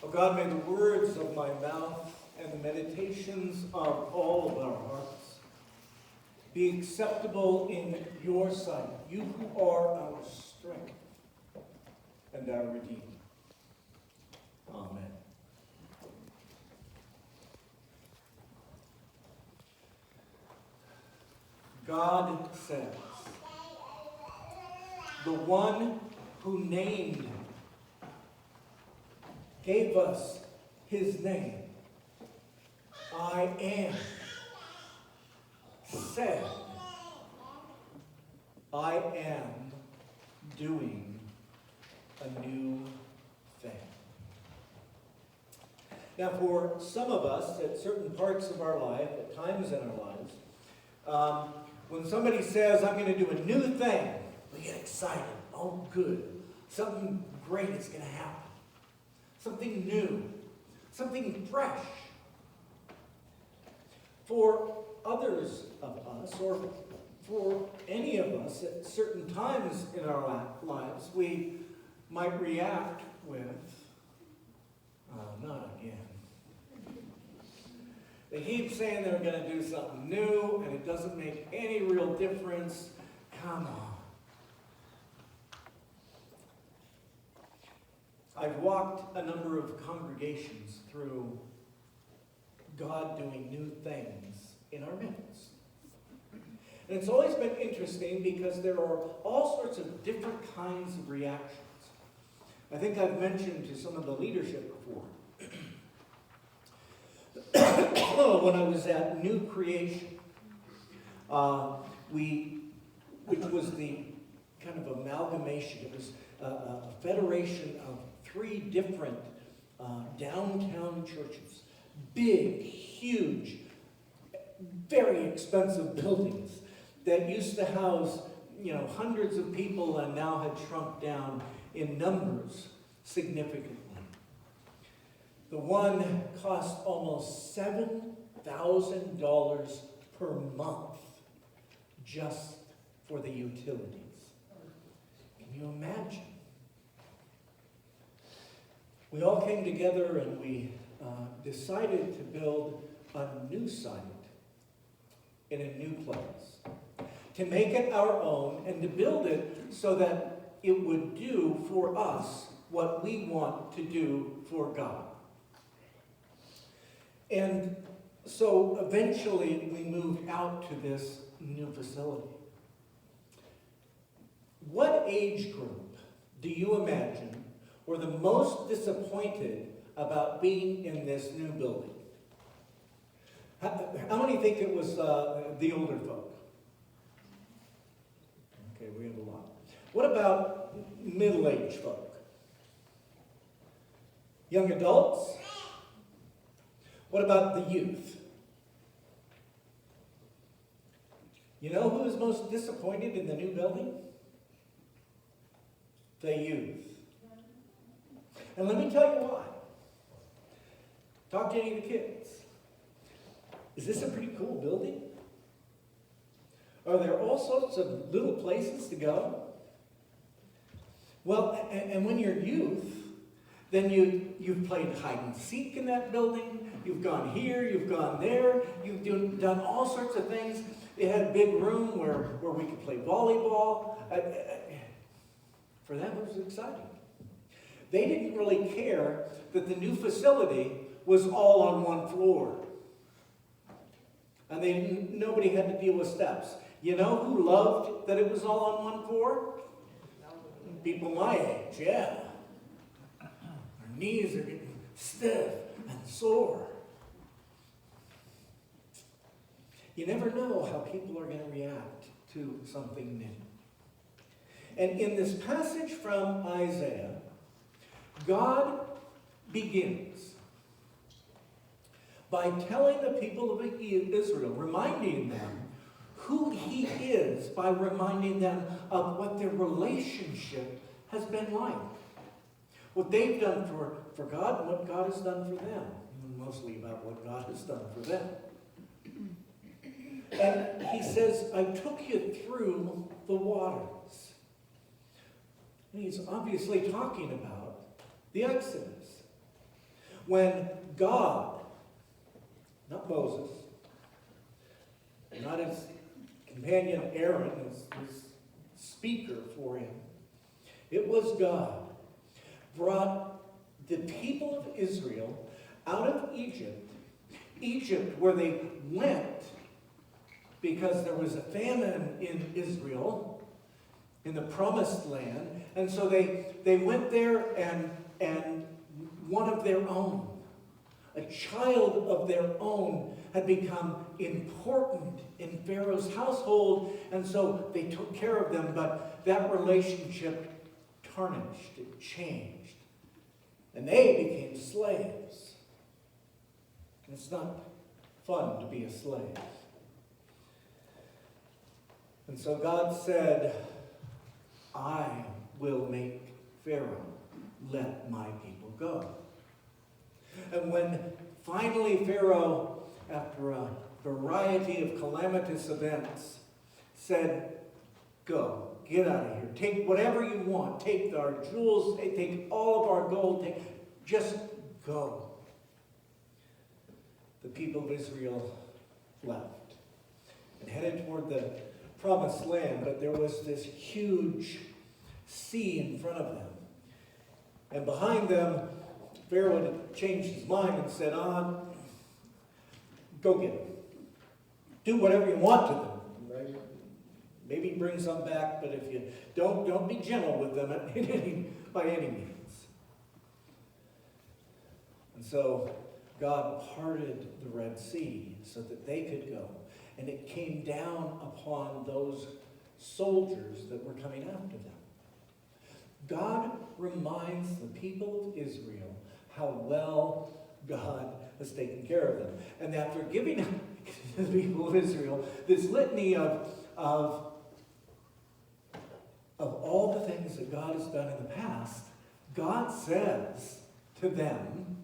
Oh God, may the words of my mouth and the meditations of all of our hearts be acceptable in your sight, you who are our strength and our Redeemer. Amen. God says, the one who named, gave us his name, I am, said, I am doing a new thing. Now, for some of us, at certain parts of our life, at times in our lives, when somebody says, I'm going to do a new thing, we get excited. Oh, good. Something great is going to happen. Something new. Something fresh. For others of us, or for any of us at certain times in our lives, we might react with, not again. They keep saying they're going to do something new, and it doesn't make any real difference. Come on. I've walked a number of congregations through God doing new things in our midst. And it's always been interesting because there are all sorts of different kinds of reactions. I think I've mentioned to some of the leadership before. When I was at New Creation, which was the kind of amalgamation, it was a federation of 3 different downtown churches. Big, huge, very expensive buildings that used to house, hundreds of people and now had shrunk down in numbers significantly. The one cost almost $7,000 per month just for the utilities. Can you imagine? We all came together and we decided to build a new site in a new place, to make it our own and to build it so that it would do for us what we want to do for God. And so eventually we moved out to this new facility. What age group do you imagine were the most disappointed about being in this new building? How many think it was the older folk? Okay, we have a lot. What about middle-aged folk? Young adults? What about the youth? You know who is most disappointed in the new building? The youth. And let me tell you why. Talk to any of the kids. Is this a pretty cool building? Are there all sorts of little places to go? Well, and when you're youth, then you've played hide and seek in that building. You've gone here, you've gone there. You've done all sorts of things. It had a big room where we could play volleyball. For them, it was exciting. They didn't really care that the new facility was all on one floor. And nobody had to deal with steps. You know who loved that it was all on one floor? People my age, yeah. Our knees are getting stiff and sore. You never know how people are going to react to something new. And in this passage from Isaiah, God begins by telling the people of Israel, reminding them who he is, by reminding them of what their relationship has been like. What they've done for God and what God has done for them. Mostly about what God has done for them. And he says, I took you through the waters. And he's obviously talking about the Exodus. when God, not Moses, not his companion Aaron, his speaker for him, it was God, brought the people of Israel out of Egypt where they went because there was a famine in Israel, in the promised land, and so they went there and one of their own, a child of their own, had become important in Pharaoh's household, and so they took care of them, but that relationship tarnished, it changed, and they became slaves. And it's not fun to be a slave. And so God said, I will make Pharaoh let my people go. And when finally Pharaoh, after a variety of calamitous events, said, go, get out of here, take whatever you want, take our jewels, take all of our gold, just go. The people of Israel left and headed toward the promised land, but there was this huge sea in front of them. And behind them, Pharaoh had changed his mind and said, go get them. Do whatever you want to them. Right? Maybe bring some back, but if you don't be gentle with them by any means. And so God parted the Red Sea so that they could go. And it came down upon those soldiers that were coming after them. God reminds the people of Israel how well God has taken care of them. And after giving the people of Israel this litany of all the things that God has done in the past, God says to them,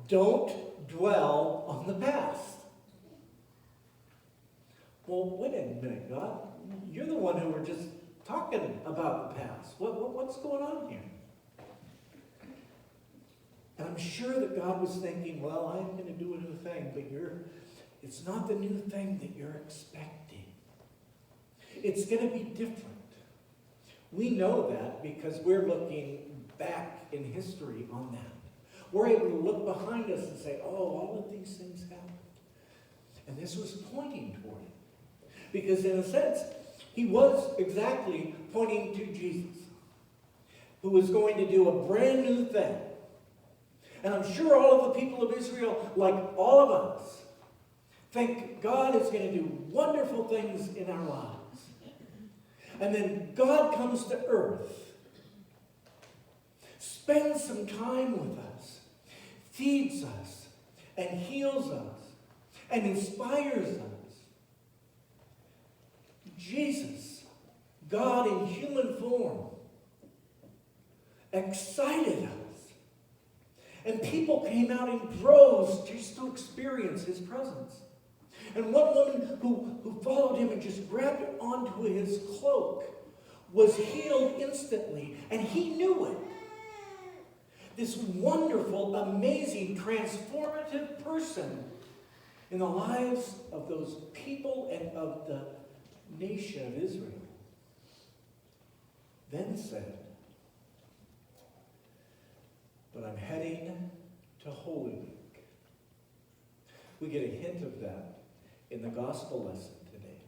don't dwell on the past. Well, wait a minute, God. You're the one who were just talking about the past. What's going on here? And I'm sure that God was thinking, well, I'm going to do a new thing, but it's not the new thing that you're expecting. It's going to be different. We know that because we're looking back in history on that. We're able to look behind us and say, oh, all of these things happened. And this was pointing toward it. Because in a sense, he was exactly pointing to Jesus, who was going to do a brand new thing. And I'm sure all of the people of Israel, like all of us, think God is going to do wonderful things in our lives. And then God comes to earth, spends some time with us, feeds us, and heals us, and inspires us. Jesus, God in human form, excited us. And people came out in droves just to experience his presence. And one woman who followed him and just grabbed onto his cloak was healed instantly, and he knew it. This wonderful, amazing, transformative person in the lives of those people and of the nation of Israel then said, but I'm heading to Holy Week. We get a hint of that in the gospel lesson today.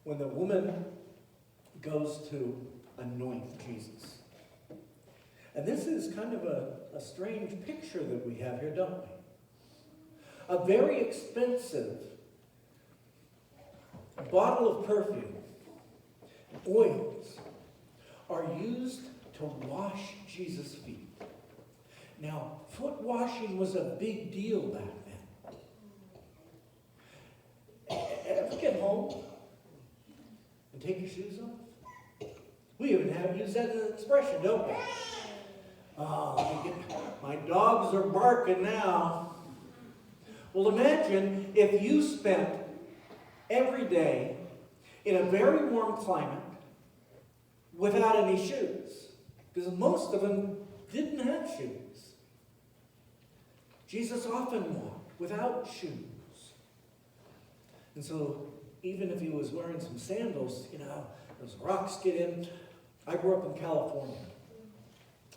When the woman goes to anoint Jesus. And this is kind of a strange picture that we have here, don't we? A very expensive bottle of perfume, oils, are used to wash Jesus' feet. Now, foot washing was a big deal back then. Ever get home and take your shoes off? We even use that as an expression, don't we? Oh, my dogs are barking now. Well, imagine if you spent every day in a very warm climate without any shoes. Because most of them didn't have shoes. Jesus often walked without shoes. And so even if he was wearing some sandals, those rocks get in. I grew up in California.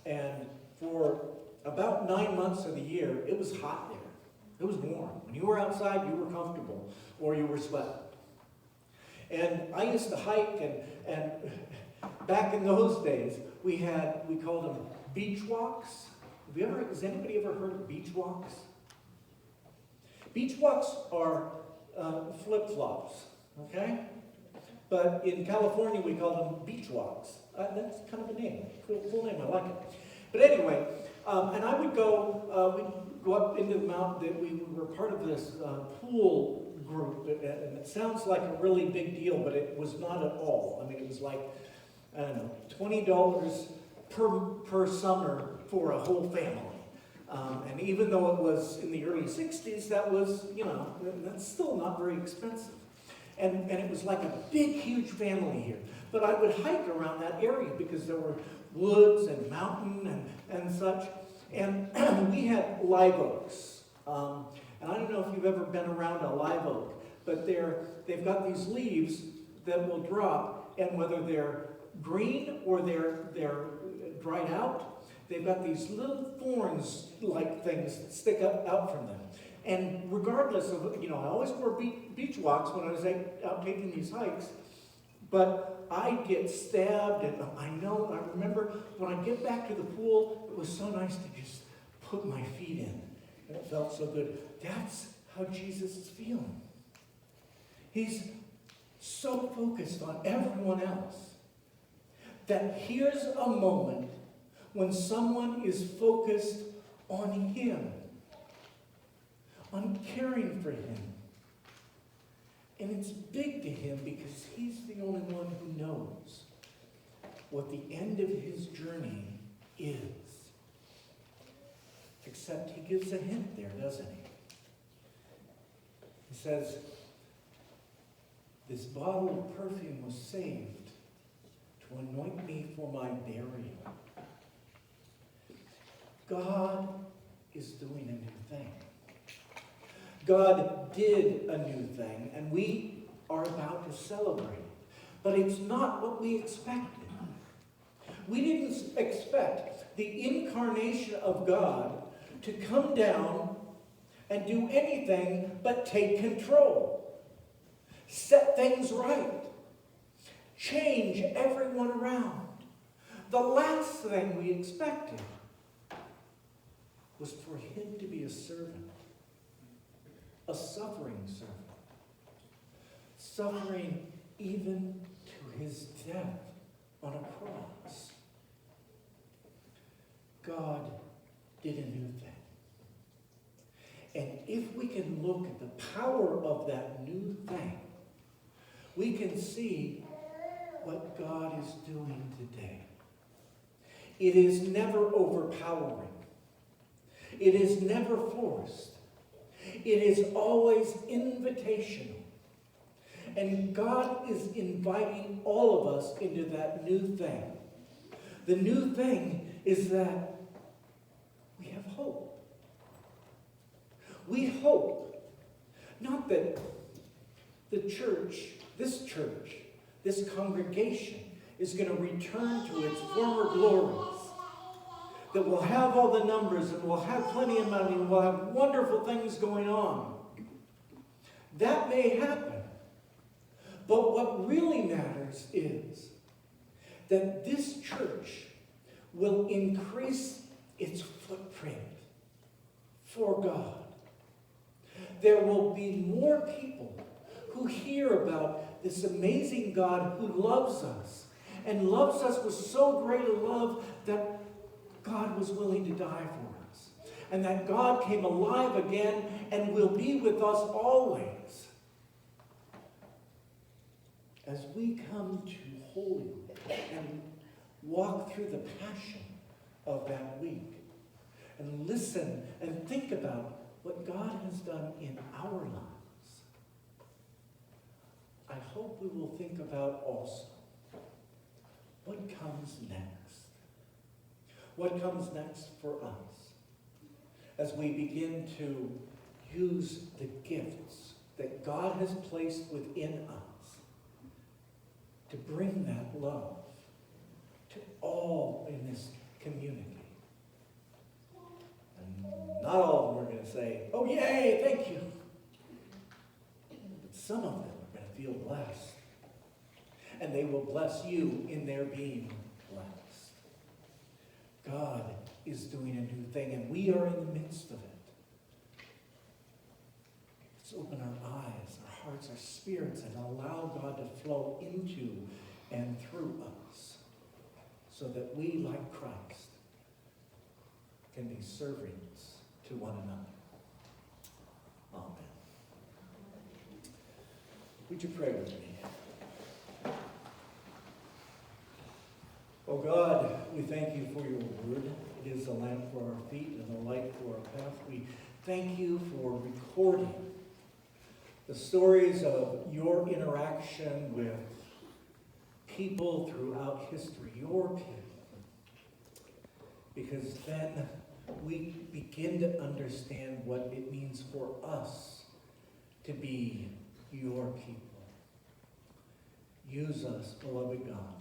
And for about 9 months of the year, it was hot there. It was warm. When you were outside, you were comfortable, or you were sweating. And I used to hike, and back in those days, we called them beach walks. Has anybody ever heard of beach walks? Beach walks are flip-flops, okay? But in California, we call them beach walks. That's kind of a name, cool name, I like it. But anyway, and I would we'd go up into the mountain. We were part of this pool group, and it sounds like a really big deal, but it was not at all. I mean, it was like, I don't know, $20 per summer for a whole family. And even though it was in the early 60s, that was, that's still not very expensive. And it was like a big, huge family here. But I would hike around that area because there were woods and mountain and such. And we had live oaks. And I don't know if you've ever been around a live oak, but they've got these leaves that will drop, and whether they're green or they're dried out, they've got these little thorns-like things that stick out from them. And regardless of, I always wore beach walks when I was out taking these hikes, but I'd get stabbed, and I remember when I get back to the pool, it was so nice to just put my feet in, and it felt so good. That's how Jesus is feeling. He's so focused on everyone else that here's a moment when someone is focused on him, on caring for him. And it's big to him because he's the only one who knows what the end of his journey is. Except he gives a hint there, doesn't he? He says, this bottle of perfume was saved to anoint me for my burial. God is doing a new thing. God did a new thing, and we are about to celebrate. But it's not what we expected. We didn't expect the incarnation of God to come down and do anything but take control, set things right, change everyone around. The last thing we expected was for him to be a servant, a suffering servant, suffering even to his death on a cross. God did a new thing. And if we can look at the power of that new thing, we can see what God is doing today. It is never overpowering. It is never forced. It is always invitational. And God is inviting all of us into that new thing. The new thing is that we have hope. We hope, not that the church, this congregation, is going to return to its former glories, that we'll have all the numbers and we'll have plenty of money and we'll have wonderful things going on. That may happen. But what really matters is that this church will increase its footprint for God. There will be more people who hear about this amazing God who loves us and loves us with so great a love that God was willing to die for us. And that God came alive again and will be with us always. As we come to Holy Week and walk through the passion of that week and listen and think about what God has done in our lives, I hope we will think about also what comes next. what comes next for us as we begin to use the gifts that God has placed within us to bring that love to all in this community. And not all of them are going to say, oh, yay, thank you. But some of them are going to feel blessed. And they will bless you in their being blessed. God is doing a new thing, and we are in the midst of it. Let's open our eyes, our hearts, our spirits, and allow God to flow into and through us so that we, like Christ, can be servants to one another. Amen. Would you pray with me? Oh God, we thank you for your word. It is a lamp for our feet and a light for our path. We thank you for recording the stories of your interaction with people throughout history, your people. Because then we begin to understand what it means for us to be your people. Use us, beloved God.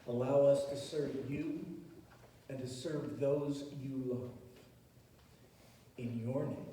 Allow us to serve you and to serve those you love. In your name.